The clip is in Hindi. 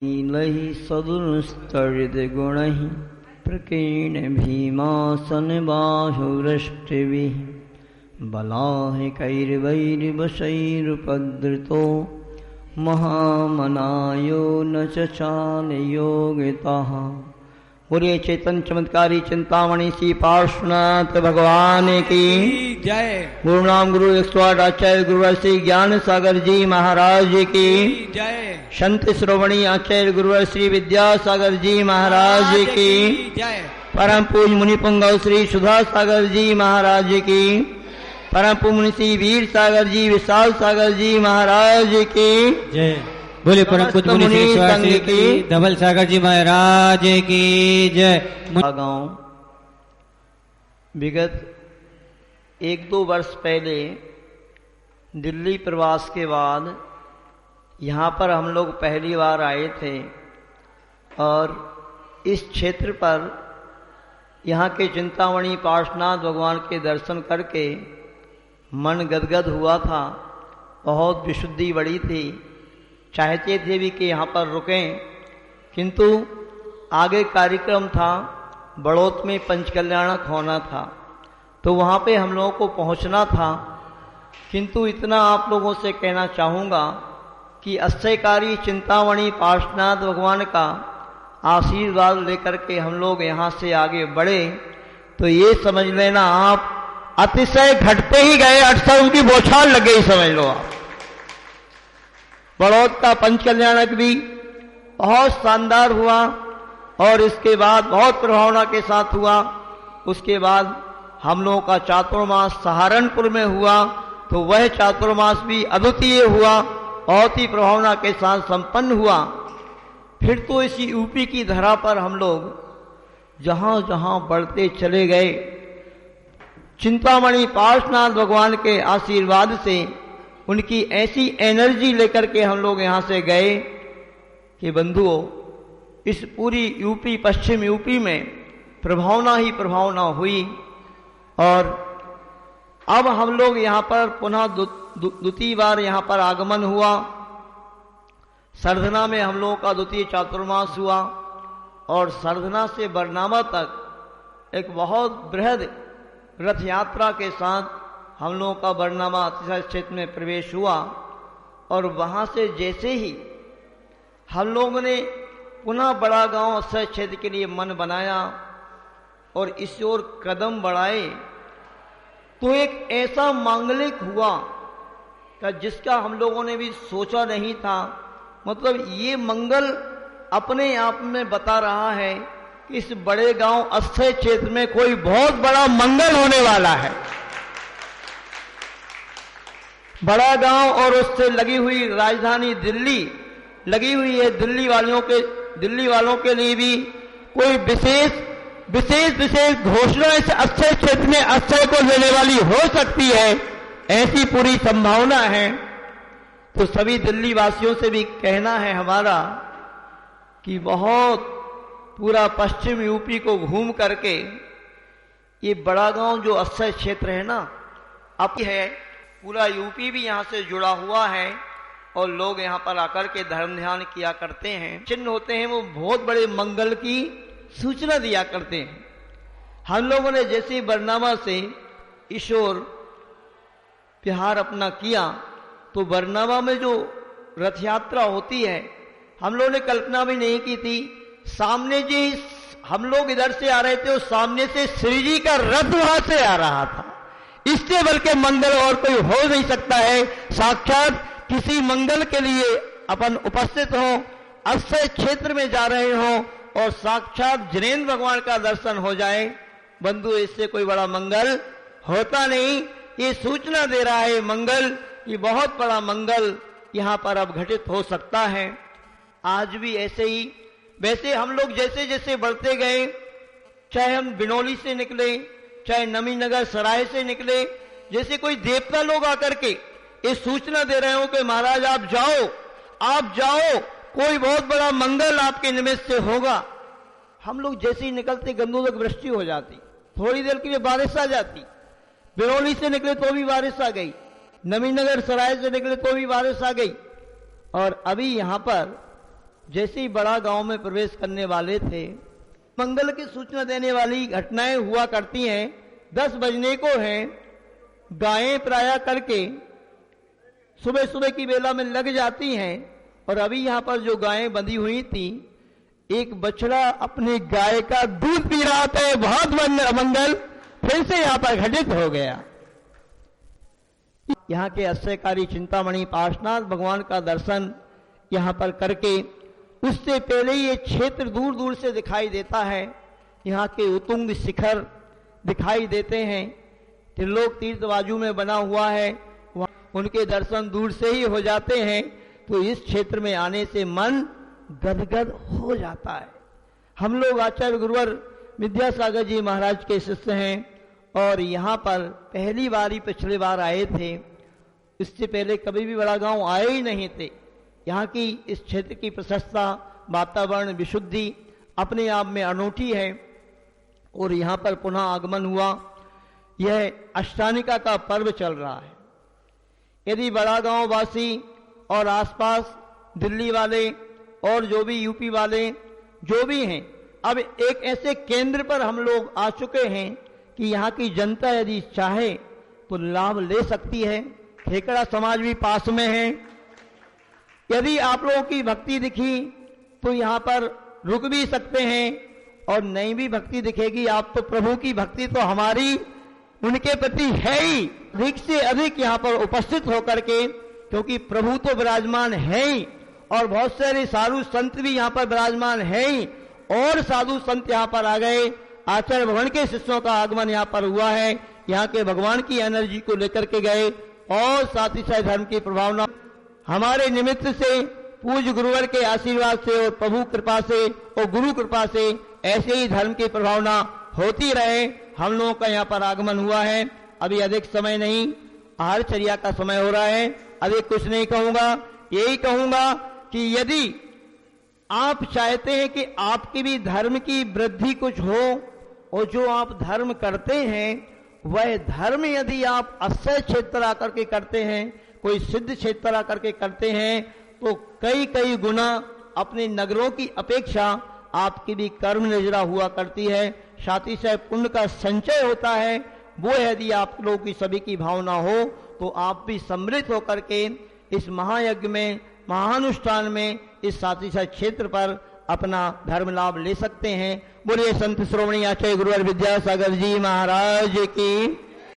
नीलहि सदुस्तरितगुणैः प्रकीर्ण भीमासनबाहुवृष्टिभिः बलाहिकैर्वैर्वशैरुपद्रुतो महामनायो न चचालयोगितः। बोलिए चैतन्य चमत्कारी चिंतामणि श्री पार्श्वनाथ भगवान की जय। गुरु नाम गुरु 108 आचार्य गुरुवर श्री ज्ञान सागर जी महाराज की जय। संत श्रोमणी आचार्य गुरुवर श्री विद्यासागर जी महाराज की जय। परम पूज्य मुनि पुंगव श्री सुधा सागर जी महाराज की परम पूज्य मुनि श्री वीर सागर जी विशाल सागर जी महाराज की जय। बोले परम पूज्य मुनि श्री संघ की धवल सागर जी महाराज की जय। गाँव विगत 1-2 वर्ष पहले दिल्ली प्रवास के बाद यहाँ पर हम लोग पहली बार आए थे और इस क्षेत्र पर यहाँ के चिंतामणि पार्श्वनाथ भगवान के दर्शन करके मन गदगद हुआ था। बहुत विशुद्धि बड़ी थी। चाहते थे भी कि यहाँ पर रुकें, किंतु आगे कार्यक्रम था, बड़ौत में पंचकल्याणक होना था, तो वहाँ पे हम लोगों को पहुँचना था। किंतु इतना आप लोगों से कहना चाहूँगा कि अक्षयकारी चिंतामणि पार्श्वनाथ भगवान का आशीर्वाद लेकर के हम लोग यहाँ से आगे बढ़े तो ये समझ लेना आप अतिशय घटते ही गए, अक्सर उनकी बौछार लग गई, समझ लो आप। बड़ौत का पंचकल्याणक भी बहुत शानदार हुआ और इसके बाद बहुत प्रभावना के साथ हुआ। उसके बाद हम लोगों का चातुर्मास सहारनपुर में हुआ तो वह चातुर्मास भी अद्वितीय हुआ, बहुत ही प्रभावना के साथ संपन्न हुआ। फिर तो इसी यूपी की धरा पर हम लोग जहां जहां बढ़ते चले गए, चिंतामणि पार्श्वनाथ भगवान के आशीर्वाद से उनकी ऐसी एनर्जी लेकर के हम लोग यहाँ से गए कि बंधुओं, इस पूरी यूपी पश्चिम यूपी में प्रभावना ही प्रभावना हुई। और अब हम लोग यहाँ पर पुनः द्वितीय बार यहाँ पर आगमन हुआ। सरधना में हम लोगों का द्वितीय चातुर्मास हुआ और सरधना से बरनामा तक एक बहुत बृहद रथ यात्रा के साथ हम लोगों का बरनामा अतिशय क्षेत्र में प्रवेश हुआ। और वहाँ से जैसे ही हम लोगों ने पुनः बड़ा गांव अक्षय क्षेत्र के लिए मन बनाया और इस ओर कदम बढ़ाए तो एक ऐसा मांगलिक हुआ कि जिसका हम लोगों ने भी सोचा नहीं था। मतलब ये मंगल अपने आप में बता रहा है कि इस बड़े गांव अक्षय क्षेत्र में कोई बहुत बड़ा मंगल होने वाला है। बड़ा गांव और उससे लगी हुई राजधानी दिल्ली लगी हुई है। दिल्ली वालों के लिए भी कोई विशेष घोषणा इस अक्षय क्षेत्र में अक्षय को लेने वाली हो सकती है, ऐसी पूरी संभावना है। तो सभी दिल्ली वासियों से भी कहना है हमारा कि बहुत पूरा पश्चिम यूपी को घूम करके ये बड़ा गांव जो अक्षय क्षेत्र है ना, अब है पूरा यूपी भी यहाँ से जुड़ा हुआ है और लोग यहाँ पर आकर के धर्म ध्यान किया करते हैं। चिन्ह होते हैं वो बहुत बड़े मंगल की सूचना दिया करते हैं। हम लोगों ने जैसे बरनामा से ईश्वर बिहार अपना किया तो बरनामा में जो रथ यात्रा होती है हम लोगों ने कल्पना भी नहीं की थी। सामने जी हम लोग इधर से आ रहे थे और सामने से श्री जी का रथ वहां से आ रहा था। इससे बल्कि मंगल और कोई हो नहीं सकता है। साक्षात किसी मंगल के लिए अपन उपस्थित हो, अक्षय क्षेत्र में जा रहे हो और साक्षात जिनेन्द्र भगवान का दर्शन हो जाए, बंधु इससे कोई बड़ा मंगल होता नहीं। ये सूचना दे रहा है मंगल, ये बहुत बड़ा मंगल यहाँ पर अब घटित हो सकता है। आज भी ऐसे ही, वैसे हम लोग जैसे जैसे बढ़ते गए, चाहे हम बिनौली से निकले, चाहे नमीनगर सराय से निकले, जैसे कोई देवता लोग आकर के ये सूचना दे रहे हो कि महाराज आप जाओ, कोई बहुत बड़ा मंगल आपके निमित्त से होगा। हम लोग जैसे ही निकलते गंदोदक वृष्टि हो जाती, थोड़ी देर के लिए बारिश आ जाती। बिनौली से निकले तो भी बारिश आ गई, नमीनगर सराय से निकले तो भी बारिश आ गई। और अभी यहाँ पर जैसे ही बड़ा गांव में प्रवेश करने वाले थे, मंगल की सूचना देने वाली घटनाएं हुआ करती हैं। 10 बजने को हैं, गायें प्राय करके सुबह सुबह की बेला में लग जाती हैं। और अभी यहां पर जो गायें बंधी हुई थी, एक बछड़ा अपनी गाय का दूध पी रहा था। बहुत मंगल फिर से यहां पर घटित हो गया। यहां के आश्चर्यकारी चिंतामणि पार्श्वनाथ भगवान का दर्शन यहां पर करके, उससे पहले ये क्षेत्र दूर दूर से दिखाई देता है। यहाँ के उत्तुंग शिखर दिखाई देते हैं। त्रिलोक तीर्थ बाजू में बना हुआ है, उनके दर्शन दूर से ही हो जाते हैं। तो इस क्षेत्र में आने से मन गदगद हो जाता है। हम लोग आचार्य गुरुवर विद्यासागर जी महाराज के शिष्य हैं और यहाँ पर पहली बार ही पिछले बार आए थे। इससे पहले कभी भी बड़ा गांव आए ही नहीं थे। यहाँ की इस क्षेत्र की प्रशस्ता, वातावरण, विशुद्धि अपने आप में अनूठी है और यहाँ पर पुनः आगमन हुआ। यह अष्टानिका का पर्व चल रहा है। यदि बड़ा गांव वासी और आसपास दिल्ली वाले और जो भी यूपी वाले जो भी हैं, अब एक ऐसे केंद्र पर हम लोग आ चुके हैं कि यहाँ की जनता यदि चाहे तो लाभ ले सकती है। खेकड़ा समाज भी पास में है। यदि आप लोगों की भक्ति दिखी तो यहाँ पर रुक भी सकते हैं और नहीं भी भक्ति दिखेगी आप तो प्रभु की भक्ति तो हमारी उनके प्रति है ही। अधिक से अधिक यहाँ पर उपस्थित होकर के, क्योंकि प्रभु तो विराजमान है ही और बहुत सारे साधु संत भी यहाँ पर विराजमान है ही। और साधु संत यहाँ पर आ गए। आचार्य भगवान के शिष्यों का आगमन यहाँ पर हुआ है। यहाँ के भगवान की एनर्जी को लेकर के गए और साथ ही साथ धर्म की प्रभावना हमारे निमित्त से, पूज्य गुरुवर के आशीर्वाद से और प्रभु कृपा से और गुरु कृपा से ऐसे ही धर्म की प्रभावना होती रहे। हम लोगों का यहाँ पर आगमन हुआ है। अभी अधिक समय नहीं, आहारचर्या का समय हो रहा है। अधिक कुछ नहीं कहूंगा, यही कहूंगा कि यदि आप चाहते हैं कि आपकी भी धर्म की वृद्धि कुछ हो और जो आप धर्म करते हैं वह धर्म यदि आप अक्षय क्षेत्र आकर के करते हैं, कोई सिद्ध क्षेत्र आकर के करते हैं, तो कई कई गुना अपने नगरों की अपेक्षा आपकी भी कर्म नजरा हुआ करती है। साथ ही साथ पुण्य का संचय होता है। वो यदि आप लोगों की सभी की भावना हो तो आप भी सम्मिलित होकर के इस महायज्ञ में, महानुष्ठान में, इस साथ ही साथ क्षेत्र पर अपना धर्म लाभ ले सकते हैं। बोलिए संत श्रोमणी आचार्य गुरुवर विद्यासागर जी महाराज की।